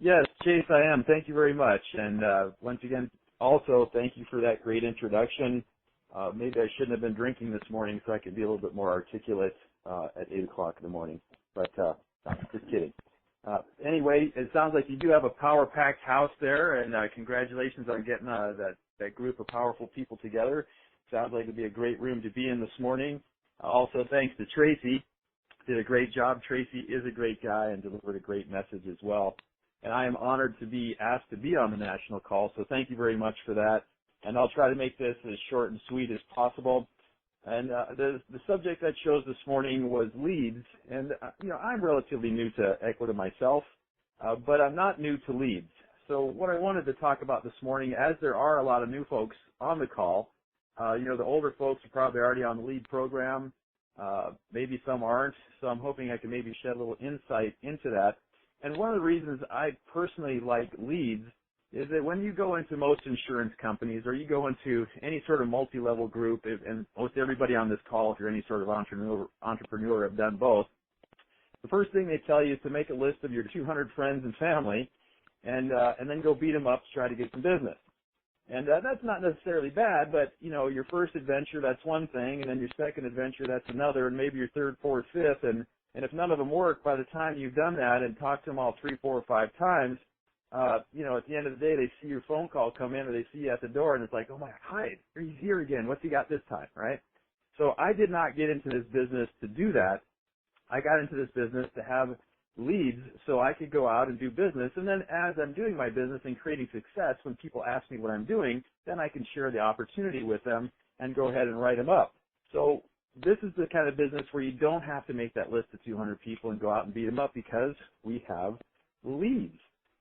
Yes, Chase, I am. Thank you very much. And once again, also thank you for that great introduction. Maybe I shouldn't have been drinking this morning so I could be a little bit more articulate at 8 o'clock in the morning. But just kidding. Anyway, it sounds like you do have a power-packed house there, and congratulations on getting that group of powerful people together. Sounds like it would be a great room to be in this morning. Also, thanks to Tracy. Did a great job. Tracy is a great guy and delivered a great message as well. And I am honored to be asked to be on the national call, so thank you very much for that. And I'll try to make this as short and sweet as possible. And the subject I chose this morning was leads. And, I'm relatively new to Equita myself, but I'm not new to leads. So what I wanted to talk about this morning, as there are a lot of new folks on the call, the older folks are probably already on the lead program. Maybe some aren't, so I'm hoping I can maybe shed a little insight into that. And one of the reasons I personally like leads is that when you go into most insurance companies or you go into any sort of multi-level group, and most everybody on this call, if you're any sort of entrepreneur, have done both, the first thing they tell you is to make a list of your 200 friends and family and then go beat them up to try to get some business. And that's not necessarily bad, but, your first adventure, that's one thing, and then your second adventure, that's another, and maybe your third, fourth, fifth, and if none of them work, by the time you've done that and talked to them all 3, 4, or 5 times, at the end of the day, they see your phone call come in or they see you at the door, and it's like, oh, my, hi, he's here again. What's he got this time, right? So I did not get into this business to do that. I got into this business to have leads so I could go out and do business, and then as I'm doing my business and creating success, when people ask me what I'm doing, then I can share the opportunity with them and go ahead and write them up. So this is the kind of business where you don't have to make that list of 200 people and go out and beat them up because we have leads.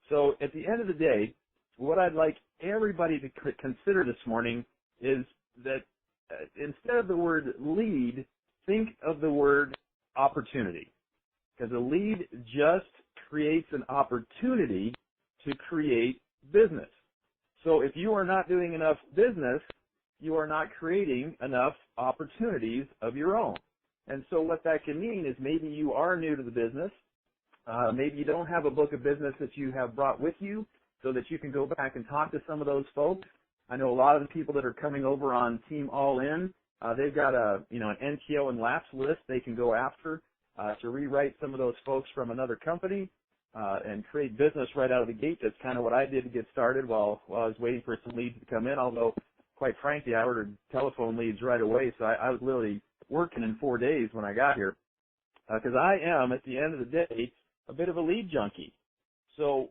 So at the end of the day, what I'd like everybody to consider this morning is that instead of the word lead, think of the word opportunity. Because a lead just creates an opportunity to create business. So if you are not doing enough business, you are not creating enough opportunities of your own. And so what that can mean is maybe you are new to the business. Maybe you don't have a book of business that you have brought with you so that you can go back and talk to some of those folks. I know a lot of the people that are coming over on Team All In, they've got an NTO and lapse list they can go after to rewrite some of those folks from another company and create business right out of the gate. That's kind of what I did to get started while I was waiting for some leads to come in, although quite frankly, I ordered telephone leads right away, so I was literally working in 4 days when I got here because I am, at the end of the day, a bit of a lead junkie. So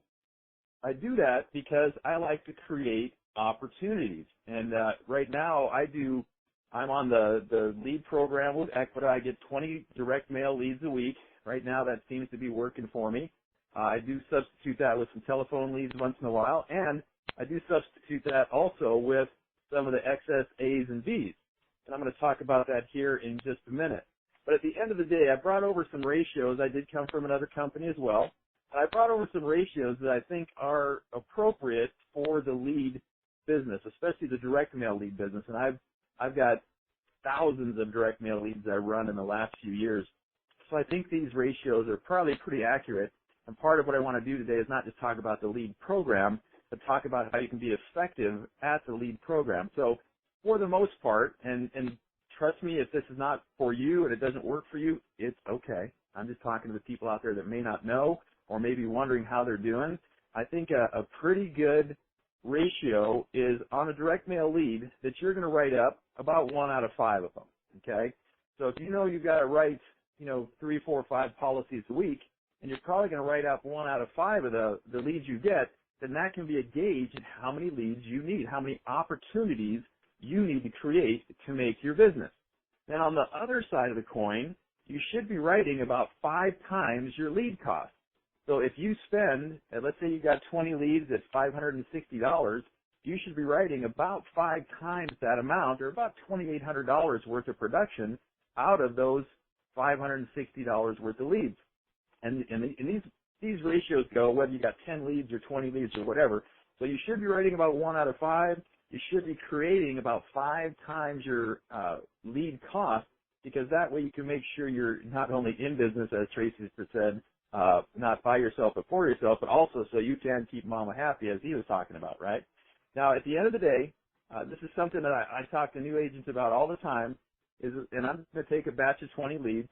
I do that because I like to create opportunities. And right now I'm on the lead program with Equita. I get 20 direct mail leads a week. Right now that seems to be working for me. I do substitute that with some telephone leads once in a while, and I do substitute that also with some of the XSAs and Bs. And I'm going to talk about that here in just a minute. But at the end of the day, I brought over some ratios. I did come from another company as well. And I brought over some ratios that I think are appropriate for the lead business, especially the direct mail lead business. And I've got thousands of direct mail leads I run in the last few years. So I think these ratios are probably pretty accurate. And part of what I want to do today is not just talk about the lead program, but talk about how you can be effective at the lead program. So for the most part, and trust me, if this is not for you and it doesn't work for you, it's okay. I'm just talking to the people out there that may not know or may be wondering how they're doing. I think a pretty good ratio is on a direct mail lead that you're going to write up about 1 out of 5 of them, okay? So if you know you've got to write, 3, 4, 5 policies a week, and you're probably going to write up 1 out of 5 of the leads you get, then that can be a gauge in how many leads you need, how many opportunities you need to create to make your business. Then on the other side of the coin, you should be writing about 5 times your lead cost. So if you spend, let's say you got 20 leads at $560, you should be writing about 5 times that amount, or about $2,800 worth of production out of those $560 worth of leads. And these ratios go whether you got 10 leads or 20 leads or whatever. So you should be writing about 1 out of 5. You should be creating about 5 times your lead cost, because that way you can make sure you're not only in business, as Tracy said, not by yourself but for yourself, but also so you can keep mama happy, as he was talking about, right? Now, at the end of the day, this is something that I talk to new agents about all the time, and I'm going to take a batch of 20 leads,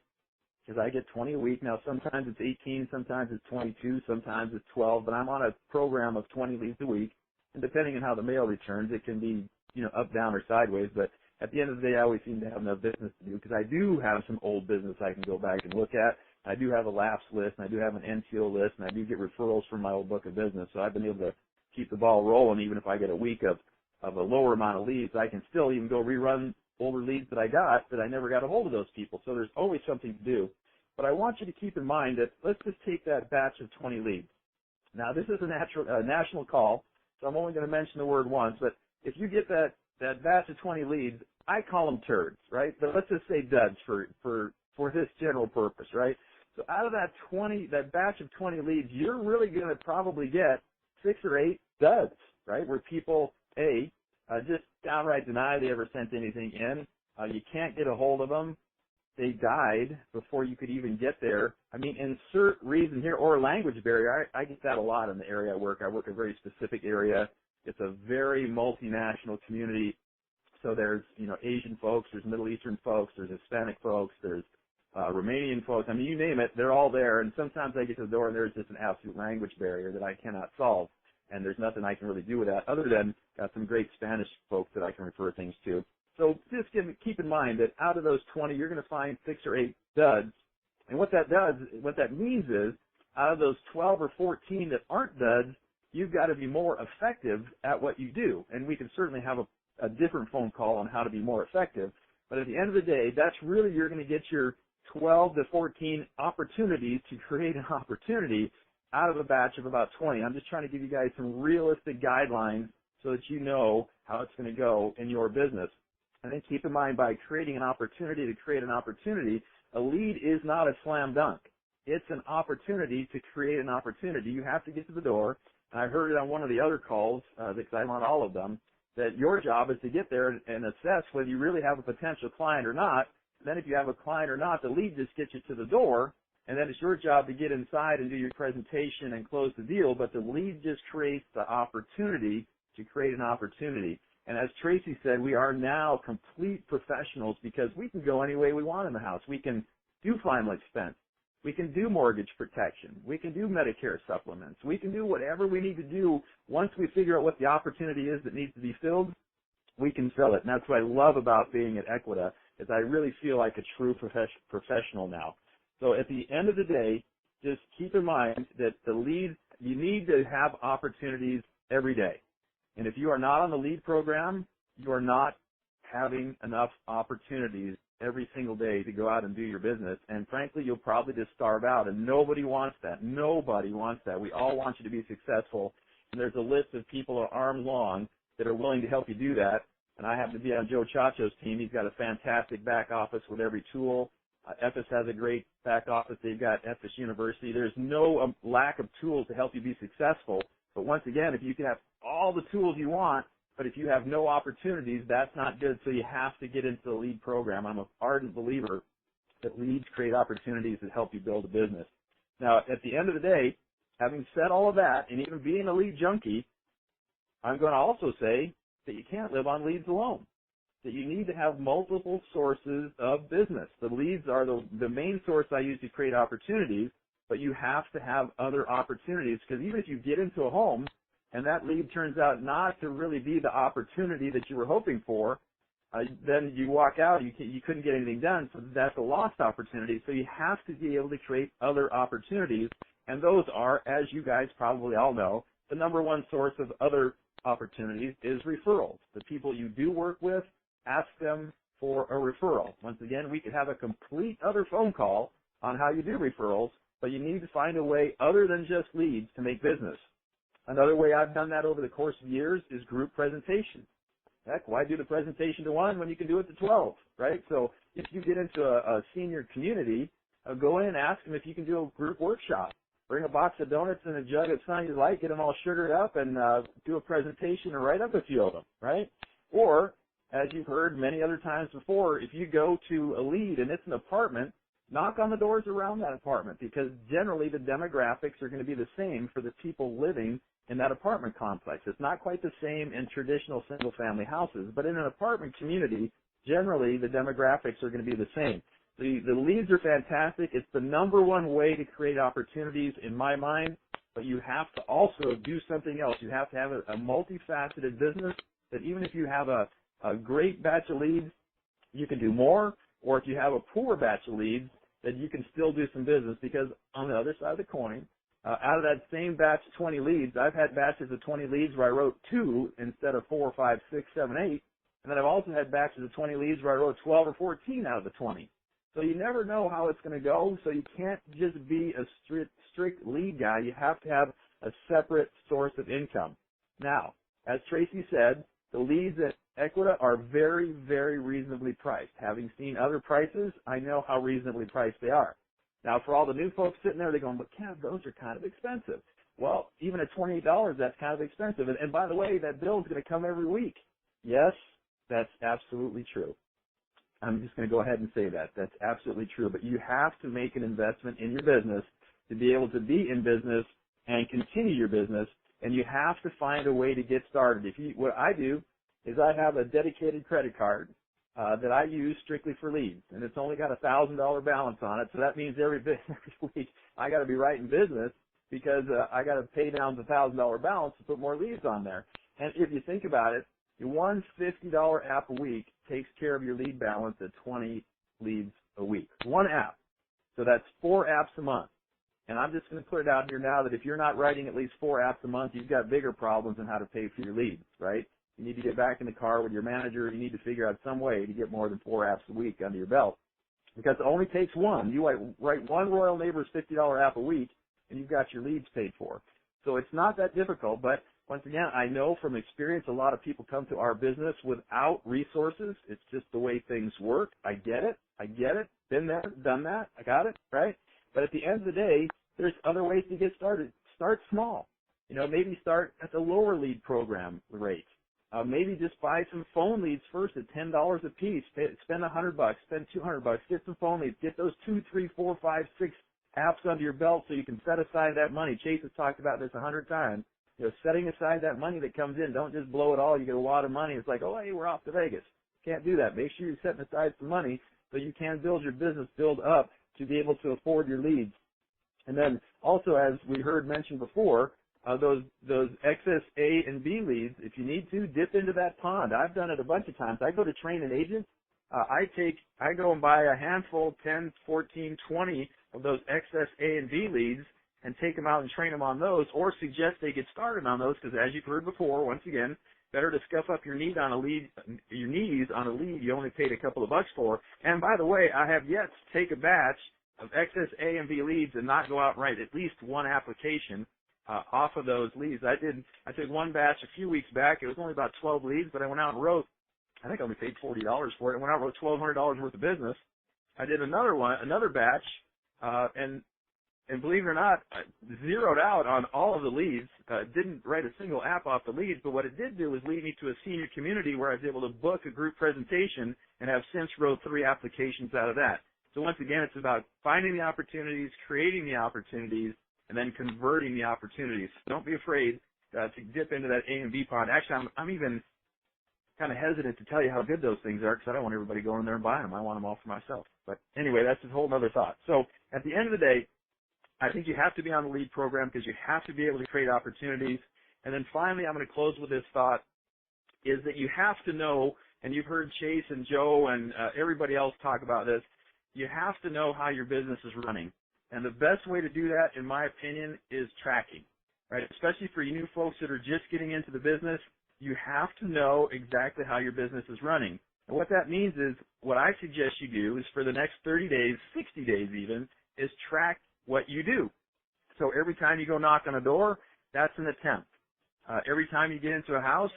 because I get 20 a week. Now, sometimes it's 18, sometimes it's 22, sometimes it's 12, but I'm on a program of 20 leads a week, and depending on how the mail returns, it can be, up, down, or sideways, but at the end of the day, I always seem to have enough business to do, because I do have some old business I can go back and look at. I do have a lapse list, and I do have an NTO list, and I do get referrals from my old book of business, so I've been able to keep the ball rolling. Even if I get a week of a lower amount of leads, I can still even go rerun older leads that I got that I never got a hold of those people. So there's always something to do. But I want you to keep in mind that let's just take that batch of 20 leads. Now, this is a national call, so I'm only going to mention the word once, but if you get that batch of 20 leads, I call them turds, right? But let's just say duds for this general purpose, right? So out of that batch of 20 leads, you're really going to probably get 6 or 8 duds, right? Where people, just downright deny they ever sent anything in. You can't get a hold of them. They died before you could even get there. I mean, insert reason here, or language barrier. I get that a lot in the area I work. I work a very specific area. It's a very multinational community. So there's, Asian folks, there's Middle Eastern folks, there's Hispanic folks, there's Romanian folks. I mean, you name it, they're all there. And sometimes I get to the door and there's just an absolute language barrier that I cannot solve. And there's nothing I can really do with that other than got some great Spanish folks that I can refer things to. So just keep in mind that out of those 20, you're going to find 6 or 8 duds. And what that means is out of those 12 or 14 that aren't duds, you've got to be more effective at what you do. And we can certainly have a different phone call on how to be more effective. But at the end of the day, that's really, you're going to get your 12 to 14 opportunities to create an opportunity out of a batch of about 20. I'm just trying to give you guys some realistic guidelines so that you know how it's going to go in your business. And then keep in mind, by creating an opportunity to create an opportunity, a lead is not a slam dunk. It's an opportunity to create an opportunity. You have to get to the door. And I heard it on one of the other calls, because I'm on all of them, that your job is to get there and assess whether you really have a potential client or not. And then if you have a client or not, the lead just gets you to the door. And then it's your job to get inside and do your presentation and close the deal. But the lead just creates the opportunity to create an opportunity. And as Tracy said, we are now complete professionals because we can go any way we want in the house. We can do final expense. We can do mortgage protection. We can do Medicare supplements. We can do whatever we need to do. Once we figure out what the opportunity is that needs to be filled, we can fill it. And that's what I love about being at Equita, is I really feel like a true professional now. So at the end of the day, just keep in mind that the lead, you need to have opportunities every day. And if you are not on the lead program, you are not having enough opportunities every single day to go out and do your business. And frankly, you'll probably just starve out, and nobody wants that. Nobody wants that. We all want you to be successful. And there's a list of people arms long that are willing to help you do that. And I happen to be on Joe Chacho's team. He's got a fantastic back office with every tool. EFES has a great back office. They've got EFES University. There's no lack of tools to help you be successful. But once again, if you can have all the tools you want, but if you have no opportunities, that's not good. So you have to get into the lead program. I'm an ardent believer that leads create opportunities that help you build a business. Now, at the end of the day, having said all of that, and even being a lead junkie, I'm going to also say that you can't live on leads alone, that you need to have multiple sources of business. The leads are the main source I use to create opportunities, but you have to have other opportunities, because even if you get into a home and that lead turns out not to really be the opportunity that you were hoping for, then you walk out, you couldn't get anything done, so that's a lost opportunity. So you have to be able to create other opportunities, and those are, as you guys probably all know, the number one source of other opportunities is referrals. The people you do work with, ask them for a referral. Once again, we could have a complete other phone call on how you do referrals, but you need to find a way other than just leads to make business. Another way I've done that over the course of years is group presentations. Heck, why do the presentation to one when you can do it to 12, right? So if you get into a senior community, go in and ask them if you can do a group workshop. Bring a box of donuts and a jug of something you like, get them all sugared up, and do a presentation or write up a few of them, right? Or, as you've heard many other times before, if you go to a lead and it's an apartment, knock on the doors around that apartment, because generally the demographics are going to be the same for the people living in that apartment complex. It's not quite the same in traditional single-family houses, but in an apartment community, generally the demographics are going to be the same. The leads are fantastic. It's the number one way to create opportunities in my mind, but you have to also do something else. You have to have a multifaceted business that even if you have a great batch of leads, you can do more, or if you have a poor batch of leads, then you can still do some business, because on the other side of the coin, out of that same batch of 20 leads, I've had batches of 20 leads where I wrote 2 instead of 4, 5, 6, 7, 8, and then I've also had batches of 20 leads where I wrote 12 or 14 out of the 20. So you never know how it's going to go, so you can't just be a strict lead guy. You have to have a separate source of income. Now, as Tracy said, the leads at Equita are very, very reasonably priced. Having seen other prices, I know how reasonably priced they are. Now, for all the new folks sitting there, they're going, but Kev, those are kind of expensive. Well, even at $28, that's kind of expensive. And by the way, that bill is going to come every week. Yes, that's absolutely true. I'm just going to go ahead and say that. That's absolutely true. But you have to make an investment in your business to be able to be in business and continue your business, and you have to find a way to get started. What I do is I have a dedicated credit card that I use strictly for leads, and it's only got a $1,000 balance on it. So that means every week I got to be writing business, because I got to pay down the $1,000 balance to put more leads on there. And if you think about it, one $50 app a week takes care of your lead balance at 20 leads a week. One app. So that's 4 apps a month. And I'm just going to put it out here now that if you're not writing at least 4 apps a month, you've got bigger problems in how to pay for your leads, right? You need to get back in the car with your manager. You need to figure out some way to get more than 4 apps a week under your belt, because it only takes one. You write one Royal Neighbors $50 app a week, and you've got your leads paid for. So it's not that difficult, but once again, I know from experience a lot of people come to our business without resources. It's just the way things work. I get it. Been there, done that. I got it, right? But at the end of the day, there's other ways to get started. Start small. Maybe start at the lower lead program rate. Maybe just buy some phone leads first at $10 a piece. Spend $100, spend $200, get some phone leads. Get those 2, 3, 4, 5, 6 apps under your belt so you can set aside that money. Chase has talked about this 100 times. Setting aside that money that comes in. Don't just blow it all. You get a lot of money. It's like, oh, hey, we're off to Vegas. Can't do that. Make sure you're setting aside some money so you can build your business, build up to be able to afford your leads. And then also, as we heard mentioned before, those XSA and B leads, if you need to, dip into that pond. I've done it a bunch of times. I go to train an agent. I go and buy a handful, 10, 14, 20 of those XSA and B leads and take them out and train them on those, or suggest they get started on those, because as you've heard before, once again, better to scuff up your knees on a lead you only paid a couple of bucks for. And by the way, I have yet to take a batch of XSA and B leads and not go out and write at least one application off of those leads. I took one batch a few weeks back. It was only about 12 leads, but I went out and wrote, I think I only paid $40 for it. I went out and wrote $1,200 worth of business. I did another batch, and believe it or not, I zeroed out on all of the leads. Didn't write a single app off the leads, but what it did do was lead me to a senior community where I was able to book a group presentation and have since wrote 3 applications out of that. So once again, it's about finding the opportunities, creating the opportunities, and then converting the opportunities. Don't be afraid to dip into that A and B pond. Actually, I'm even kind of hesitant to tell you how good those things are, because I don't want everybody going in there and buying them. I want them all for myself. But anyway, that's a whole other thought. So at the end of the day, I think you have to be on the lead program because you have to be able to create opportunities. And then finally, I'm going to close with this thought, is that you have to know, and you've heard Chase and Joe and everybody else talk about this, you have to know how your business is running. And the best way to do that, in my opinion, is tracking, right? Especially for you new folks that are just getting into the business, you have to know exactly how your business is running. And what that means is, what I suggest you do is for the next 30 days, 60 days even, is track what you do. So every time you go knock on a door, that's an attempt. Every time you get into a house,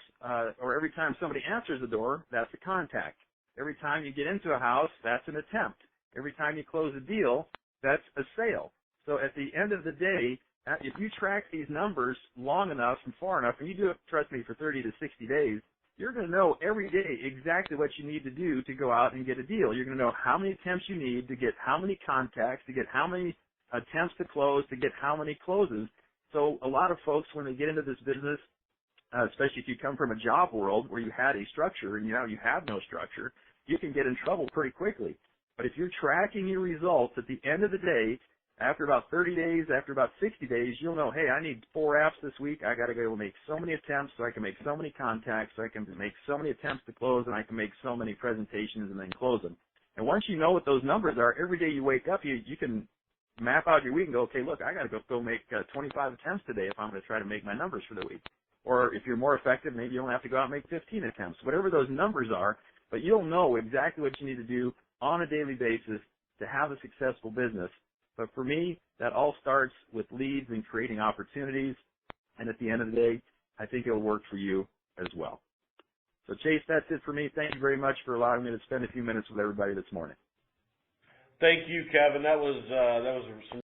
or every time somebody answers the door, that's a contact. Every time you get into a house, that's an attempt. Every time you close a deal, that's a sale. So at the end of the day, if you track these numbers long enough and far enough, and you do it, trust me, for 30 to 60 days, you're going to know every day exactly what you need to do to go out and get a deal. You're going to know how many attempts you need to get how many contacts, to get how many attempts to close, to get how many closes. So a lot of folks, when they get into this business, especially if you come from a job world where you had a structure and now you have no structure, you can get in trouble pretty quickly. But if you're tracking your results at the end of the day, after about 30 days, after about 60 days, you'll know, hey, I need 4 apps this week. I got to go make so many attempts so I can make so many contacts, so I can make so many attempts to close, and I can make so many presentations and then close them. And once you know what those numbers are, every day you wake up, you can map out your week and go, okay, look, I got to go make 25 attempts today if I'm going to try to make my numbers for the week. Or if you're more effective, maybe you only have to go out and make 15 attempts, whatever those numbers are. But you'll know exactly what you need to do on a daily basis to have a successful business. But for me, that all starts with leads and creating opportunities. And at the end of the day, I think it'll work for you as well. So Chase, that's it for me. Thank you very much for allowing me to spend a few minutes with everybody this morning. Thank you, Kevin. That was some